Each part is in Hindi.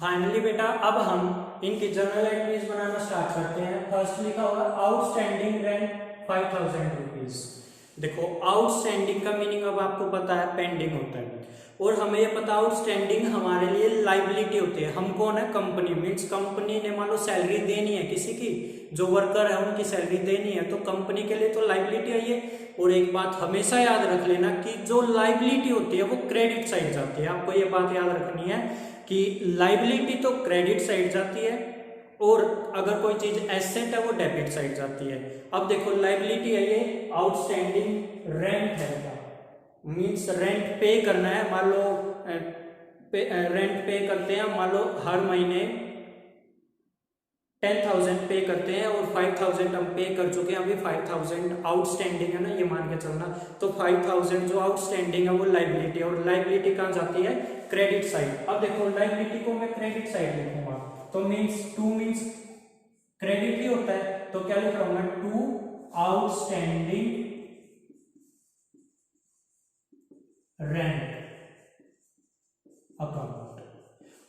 फाइनली बेटा अब हम इनकी जर्नल एंट्रीज बनाना स्टार्ट करते हैं। फर्स्ट लिखा हुआ आउटस्टैंडिंग रेंट 5000 रुपीज। देखो आउटस्टैंडिंग का मीनिंग अब आपको पता है, पेंडिंग होता है। और हमें ये पता आउटस्टैंडिंग हमारे लिए लाइबिलिटी होती है। हम कौन है? कंपनी। मीन्स कंपनी ने मान लो सैलरी देनी है किसी की, जो वर्कर है उनकी सैलरी देनी है, तो कंपनी के लिए तो लाइबिलिटी है ये। और एक बात हमेशा याद रख लेना कि जो लाइबिलिटी होती है वो क्रेडिट साइड जाती है। आपको ये बात याद रखनी है कि लाइबिलिटी तो क्रेडिट साइड जाती है और अगर कोई चीज एसेट है वो डेबिट साइड जाती है। अब देखो लाइबिलिटी है ये आउटस्टैंडिंग रेंट है, मीन्स रेंट पे करना है। मान लो रेंट पे करते हैं, मान लो हर महीने 10,000 पे करते हैं और 5,000 हम पे कर चुके हैं, अभी 5,000 आउटस्टैंडिंग है ना, ये मान के चलना। तो 5,000 जो आउटस्टैंडिंग है वो लाइबिलिटी है, और लाइबिलिटी कहाँ जाती है? Credit side. अब देखो लाइबिलिटी को मैं क्रेडिट साइड लिखूंगा, तो मीन्स टू मीन्स क्रेडिट ही होता है, तो क्या लिख रहा हूं मैं? To outstanding rent account.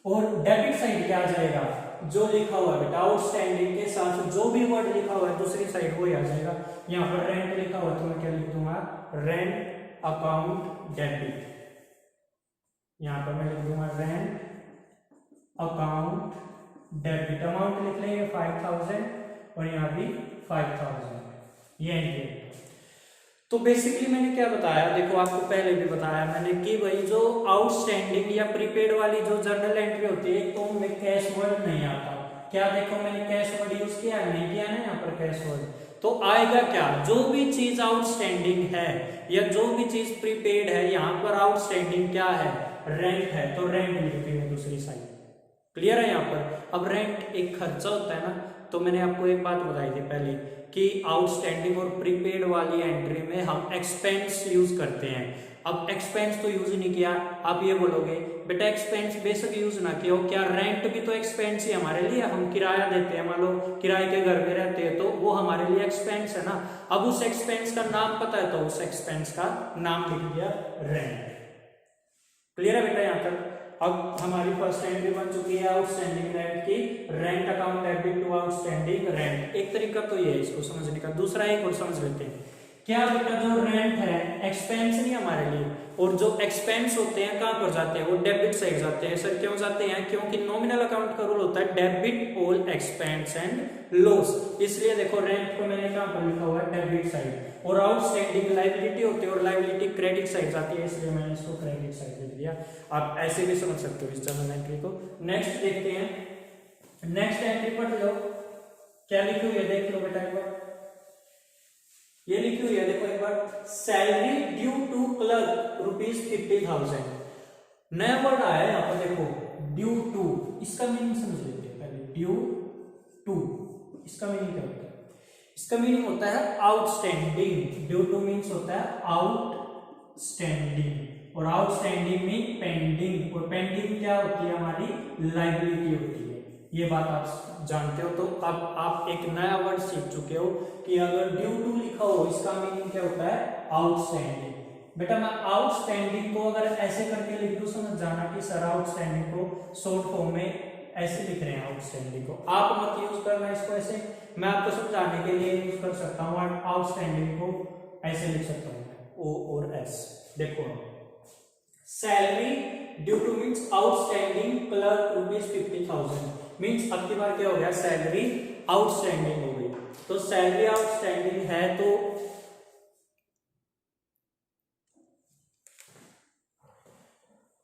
और डेबिट साइड क्या आ जाएगा? जो लिखा हुआ है बेटा आउटस्टैंडिंग के साथ जो भी वर्ड लिखा हुआ है दूसरी साइड वो ही आ जाएगा। यहां पर रेंट लिखा हुआ है तो मैं क्या लिख दूंगा? Rent account debit. यहां पर मैं लिख दूंगा रेंट अकाउंट डेबिट। अमाउंट लिख लेंगे 5,000 और यहां भी 5,000। ये एंट्री। तो बेसिकली मैंने क्या बताया, देखो आपको पहले भी बताया मैंने कि भाई जो आउटस्टैंडिंग या प्रीपेड वाली जो जर्नल एंट्री होती है तो उनमें कैश वर्ड नहीं आता। क्या देखो मैंने कैश वर्ड यूज किया नहीं किया ना यहाँ पर कैश वर्ड, तो आएगा क्या? जो भी चीज आउटस्टैंडिंग है या जो भी चीज प्रीपेड है, यहाँ पर आउटस्टैंडिंग क्या है? रेंट है, तो रेंट लिख देंगे दूसरी साइड। क्लियर है यहाँ पर? अब रेंट एक खर्चा होता है ना, तो मैंने आपको एक बात बताई थी पहले कि आउटस्टैंडिंग और प्रीपेड वाली एंट्री में हम एक्सपेंस यूज करते हैं। अब एक्सपेंस तो यूज नहीं किया, आप ये बोलोगे बेटा एक्सपेंस बेशक यूज ना किया हो, क्या रेंट भी तो एक्सपेंस ही हमारे लिए? हम किराया देते हैं, मान लो किराए के घर में रहते हैं तो वो हमारे लिए एक्सपेंस है ना। अब उस एक्सपेंस का नाम पता है तो उस एक्सपेंस का नाम लिख दिया रेंट। क्लियर है बेटा यहाँ तक? अब हमारी फर्स्ट एंट्री बन चुकी है आउटस्टैंडिंग रेंट की, rent account debit to outstanding rent. एक तरीका तो ये है इसको समझने का। दूसरा एक और समझ लेते हैं। क्या बेटा जो रेंट है एक्सपेंस नहीं हमारे लिए, और जो एक्सपेंस होते हैं कहां पर जाते हैं? वो डेबिट साइड जाते हैं। सर क्यों जाते हैं? क्योंकि नॉमिनल अकाउंट का रूल होता है debit all expense and loss, इसलिए देखो रेंट को मैंने कहां पर लिखा हुआ है? Debit side. और आउटस्टैंडिंग लायबिलिटी होती है और लायबिलिटी क्रेडिट साइड जाती है, इसलिए मैंने इसको क्रेडिट साइड लिख दिया। आप ऐसे भी समझ सकते हो इस जर्नल एंट्री को। नेक्स्ट देखते हैं। नेक्स्ट एंट्री पढ़ लो, क्या लिखी हुई है देख लो बेटा एक बार। ये लिखी हुई है देखो एक बार, सैलरी ड्यू टू क्लर्क ₹50,000। नया वर्ड आया है यहाँ पर देखो, ड्यू टू। इसका मीनिंग समझ लेते हैं पहले। ड्यू टू इसका मीनिंग क्या होता है? इसका मीनिंग होता है आउटस्टैंडिंग। ड्यू टू मीन्स होता है आउटस्टैंडिंग, और आउटस्टैंडिंग मीन पेंडिंग, और पेंडिंग क्या होती है? हमारी लायबिलिटी होती है। ये बात आप जानते हो। तो अब आप एक नया वर्ड सीख चुके हो कि अगर ड्यू टू लिखा हो इसका मीनिंग क्या होता है? आउटस्टैंडिंग। बेटा मैं आउटस्टैंडिंग को अगर ऐसे करके लिख दूं समझ जाना कि सर आउटस्टैंडिंग को शॉर्ट फॉर्म में ऐसे लिख रहे हैं आउटस्टैंडिंग को। आप मत यूज करना इसको ऐसे, मैं आपको समझाने के लिए यूज कर सकता हूँ। आउटस्टैंडिंग को ऐसे लिख सकता हूँ, ओ और एस। देखो salary due two means outstanding clerk ₹50,000 means अब की बार क्या हो गया? सैलरी आउटस्टैंडिंग हो गई। तो सैलरी आउटस्टैंडिंग है तो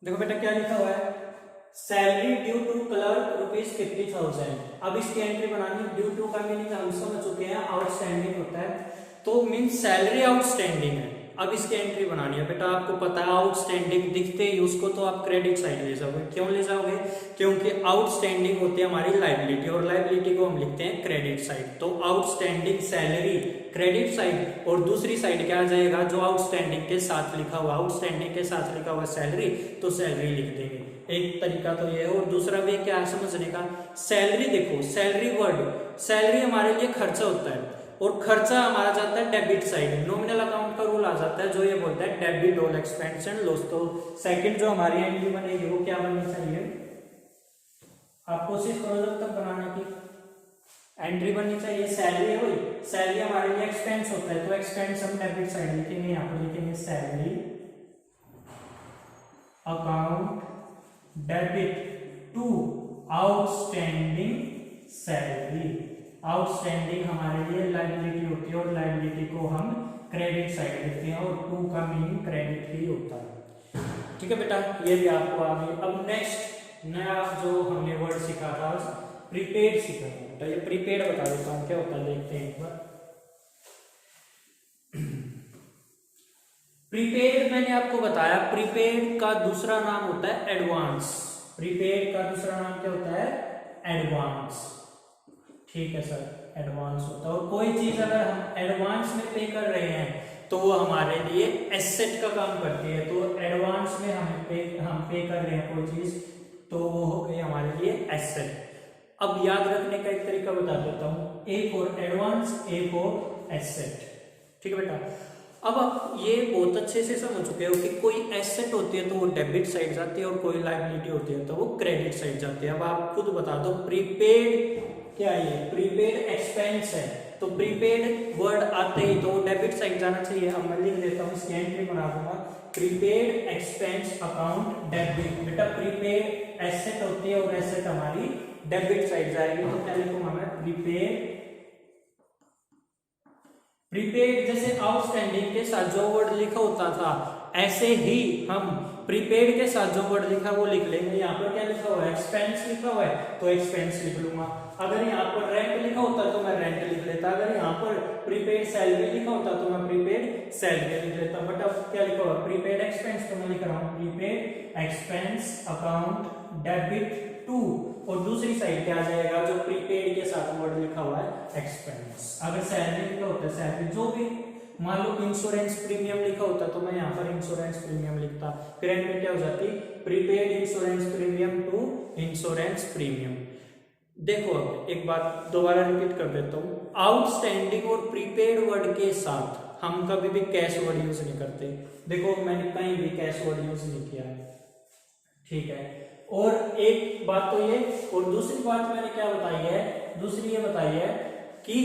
देखो बेटा क्या लिखा हुआ है? Salary due to clerk ₹50,000। अब इसकी एंट्री बनानी। ड्यू टू का मीनिंग हम समझ चुके हैं, आउटस्टैंडिंग होता है, तो मीन्स सैलरी आउटस्टैंडिंग है। अब इसकी एंट्री बनानी है। बेटा आपको पता है आउटस्टैंडिंग दिखते ही उसको तो आप क्रेडिट साइड ले जाओगे। क्यों ले जाओगे? क्योंकि आउटस्टैंडिंग होती है हमारी लायबिलिटी, और लायबिलिटी को हम लिखते हैं क्रेडिट साइड। तो आउटस्टैंडिंग सैलरी क्रेडिट साइड, और दूसरी साइड क्या आ जाएगा? जो आउटस्टैंडिंग के साथ लिखा हुआ, आउटस्टैंडिंग के साथ लिखा हुआ सैलरी, तो सैलरी लिख देंगे। एक तरीका तो ये है। और दूसरा वे क्या है समझने का? सैलरी देखो, सैलरी वर्ड, सैलरी हमारे लिए खर्चा होता है और खर्चा हमारा जाता है डेबिट साइड। नॉमिनल अकाउंट का रूल आ जाता है जो ये बोलता है debit all expense and loss. तो सेकंड जो हमारी एंट्री बनेगी वो क्या बननी चाहिए? आप कोशिश करो जब तक बनाने की। एंट्री बननी चाहिए सैलरी, हुई सैलरी हमारे लिए एक्सपेंस होता है, तो एक्सपेंस हम डेबिट साइड लिखेंगे, यहाँ पर लिखेंगे salary account debit to outstanding salary. Outstanding हमारे लिए लायबिलिटी होती है और लायबिलिटी को हम क्रेडिट साइड लिखते हैं, और टू का मीनिंग क्रेडिट ही होता है। ठीक है बेटा, ये भी आपको आ गई। अब नेक्स्ट नया जो हमने वर्ड सीखा था प्रीपेड सीखा था बेटा, ये प्रीपेड बता देता हूँ क्या होता है, देखते हैं एक बार। प्रीपेड मैंने आपको बताया, प्रीपेड का दूसरा नाम होता है एडवांस। प्रीपेड का दूसरा नाम क्या होता है, एडवांस। ठीक है सर, एडवांस होता है। और कोई चीज अगर हम एडवांस में पे कर रहे हैं तो वो हमारे लिए एसेट का काम करती है। तो एडवांस में हम पे कर रहे हैं कोई चीज, तो वो हो गई हमारे लिए एसेट। अब याद रखने का एक तरीका बता देता हूं, A for advance, A for asset. ठीक है बेटा, अब आप ये बहुत अच्छे से समझ चुके हो कि कोई एसेट होती है तो वो डेबिट साइड जाती है, और कोई लायबिलिटी होती है तो वो क्रेडिट साइड जाती है। अब आप खुद बता दो, प्रीपेड क्या है, प्रीपेड एक्सपेंस है, तो प्रीपेड वर्ड आते ही तो डेबिट साइड जाना चाहिए। अब मैं लिख देता हूँ, इसकी एंट्री बना दूंगा, प्रीपेड एक्सपेंस अकाउंट डेबिट। बेटा प्रीपेड एसेट होती है और एसेट हमारी डेबिट साइड जाएगी, तो क्या लिखूंगा मैं, प्रीपेड। प्रीपेड जैसे आउटस्टैंडिंग के साथ जो वर्ड लिखा होता था, ऐसे ही हम प्रीपेड के साथ जो वर्ड लिखा वो लिख लेंगे। यहाँ पर क्या लिखा हुआ है, एक्सपेंस लिखा हुआ है तो एक्सपेंस लिख लूंगा। अगर यहाँ पर रेंट लिखा होता तो मैं रेंट लिख लेता। अगर यहाँ पर प्रीपेड सैलरी लिखा होता तो मैं प्रीपेड सैलरी लिख लेता। बट अब क्या लिखा हुआ, प्रीपेड एक्सपेंस, तो मैं लिख रहा हूँ prepaid expense account debit to, और दूसरी साइड क्या आ जाएगा, जो प्रीपेड के साथ वर्ड लिखा हुआ है एक्सपेंस। अगर सैलरी लिखा होता है सैलरी, जो भी मान लो इंश्योरेंस प्रीमियम लिखा होता तो मैं यहाँ पर इंश्योरेंस प्रीमियम लिखता, फिर एंड में क्या हो जाती, prepaid insurance premium to insurance premium. देखो अब एक बात दोबारा रिपीट कर देता हूँ, आउटस्टैंडिंग और प्रीपेड वर्ड के साथ हम कभी भी कैश वर्ड यूज नहीं करते। देखो मैंने कहीं भी कैश वर्ड यूज नहीं किया है, ठीक है। और एक बात तो ये, और दूसरी बात मैंने क्या बताई है, दूसरी ये बताई है कि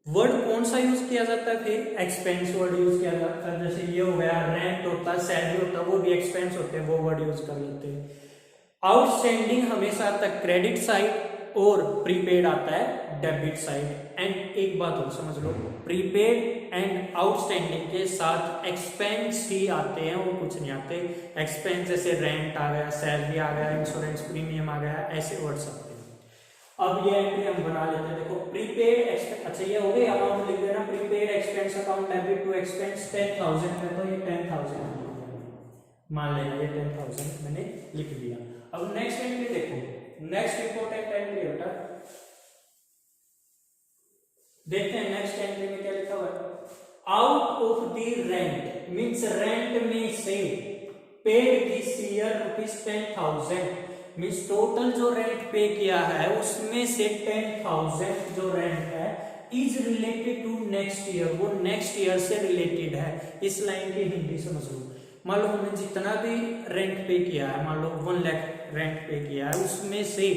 वर्ड कौन सा यूज किया जाता है, फिर एक्सपेंस वर्ड यूज किया जाता है। जैसे ये हो गया, रेंट होता है, सैलरी होता है, वो भी एक्सपेंस होते हैं, वो वर्ड यूज कर लेते हैं। आउटस्टैंडिंग हमेशा आता है क्रेडिट साइड, और प्रीपेड आता है डेबिट साइड। एंड एक बात और समझ लो, प्रीपेड एंड आउटस्टैंडिंग के साथ एक्सपेंस ही आते हैं, वो कुछ नहीं आते। एक्सपेंस जैसे रेंट आ गया, सैलरी आ गया, इंश्योरेंस प्रीमियम आ गया, ऐसे वर्ड्स आते हैं। अब ये एंट्री हम बना लेते हैं। देखो प्रीपेड एक्सपेंस, अच्छा ये हो गई, अमाउंट लिख देना, prepaid expense account debit to expense 10,000 है, तो ये 10,000 मान लेना, ये 10,000 मैंने लिख दिया। अब नेक्स्ट एंट्री देखो, नेक्स्ट इंपॉर्टेंट एंट्री बेटा, देखते हैं नेक्स्ट एंट्री में क्या लिखा हुआ है। Out of the rent means rent में से paid this year ₹10,000 means total जो रेंट पे किया है उसमें से 10,000 जो रेंट है is related to next year, वो नेक्स्ट ईयर से रिलेटेड है। इस लाइन की हिंदी समझ लो, मान लो हमने जितना भी रेंट पे किया है, मान लो 1 लाख रेंट पे किया है, उसमें से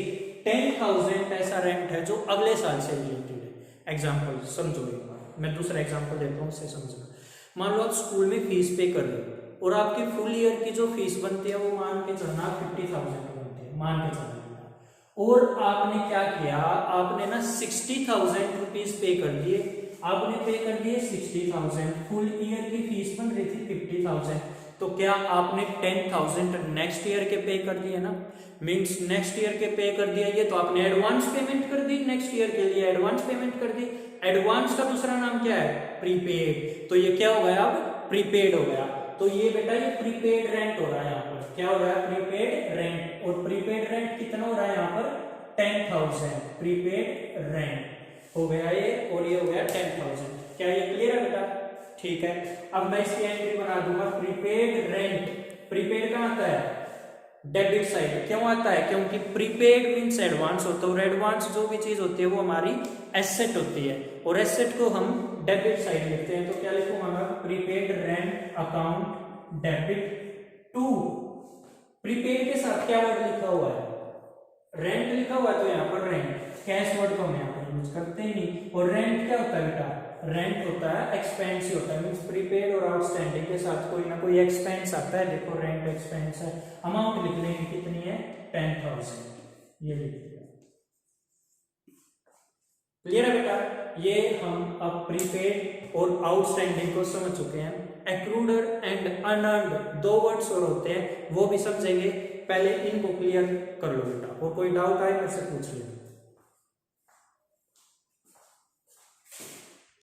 10,000 ऐसा रेंट है जो अगले साल से रिलेटेड है। एग्जाम्पल समझो, मैं दूसरा एग्जाम्पल देता हूँ, उससे समझना। मान लो आप स्कूल में फीस पे कर रहे हो और आपकी फुल ईयर की जो फीस बनती है वो मान के चलना 50,000 बनती है, मान के चलना। और आपने क्या किया, आपने ना 60,000 रुपीज पे कर दिए, आपने पे कर दिए 60,000, फुल ईयर की फीस बन रही थी 50,000, तो क्या आपने 10,000 नेक्स्ट ईयर के पे कर दिए ना, मींस नेक्स्ट ईयर के पे कर दिया, ये तो आपने एडवांस पेमेंट कर दी, नेक्स्ट ईयर के लिए एडवांस पेमेंट कर दी। एडवांस का दूसरा नाम क्या है, प्रीपेड, तो ये क्या हो गया, अब प्रीपेड हो गया। तो ये बेटा ये प्रीपेड रेंट हो रहा है, यहाँ पर क्या हो रहा है, प्रीपेड रेंट। और प्रीपेड रेंट कितना हो रहा है यहाँ पर 10,000, प्रीपेड रेंट हो गया ये, और ये हो गया 10,000। क्या ये क्लियर है बेटा, ठीक है। अब मैं इसकी एंट्री बना दूंगा, प्रीपेड रेंट। प्रीपेड कहाँ आता है, डेबिट साइड। क्यों आता है, क्योंकि प्रीपेड मींस एडवांस होता है, और एडवांस जो भी चीज होती है वो हमारी एसेट होती है, और एसेट को हम डेबिट साइड लिखते हैं। तो क्या लिखूंगा मैं, prepaid rent account debit to, prepaid के साथ क्या वर्ड लिखा हुआ है, रेंट लिखा हुआ है तो यहाँ पर रेंट, कैश वर्ड को हम यहाँ पर यूज करते ही नहीं। और रेंट क्या होता है बेटा, रेंट होता है एक्सपेंस ही होता है, मींस प्रीपेड और आउटस्टैंडिंग के साथ कोई ना कोई एक्सपेंस आता है। देखो रेंट एक्सपेंस है, अमाउंट लिख लेंगे कितनी है 10,000, ये लिख दिया। क्लियर है बेटा, ये हम अब प्रीपेड और आउटस्टैंडिंग को समझ चुके हैं। एक्रूड एंड अनअर्न्ड दो वर्ड्स और होते हैं, वो भी समझेंगे। पहले इनको क्लियर कर लो बेटा, और कोई डाउट आए मेरे से पूछ लेना।